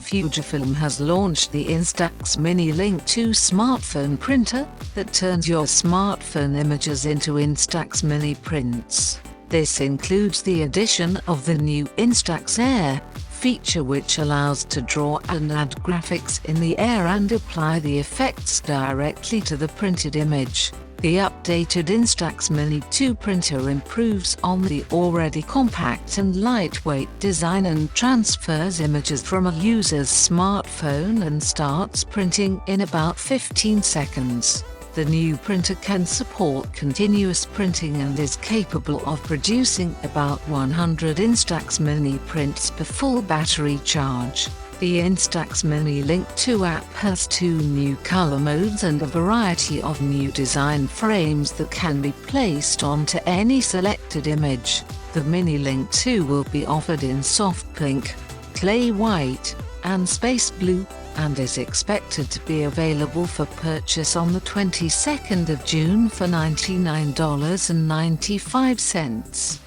Fujifilm has launched the Instax Mini Link 2 smartphone printer that turns your smartphone images into Instax Mini Prints. This includes the addition of the new Instax Air feature, which allows to draw and add graphics in the air and apply the effects directly to the printed image. The updated Instax Mini 2 printer improves on the already compact and lightweight design and transfers images from a user's smartphone and starts printing in about 15 seconds. The new printer can support continuous printing and is capable of producing about 100 Instax Mini Prints per full battery charge. The Instax Mini Link 2 app has 2 new color modes and a variety of new design frames that can be placed onto any selected image. The Mini Link 2 will be offered in soft pink, clay white, and space blue, and is expected to be available for purchase on the 22nd of June for $99.95.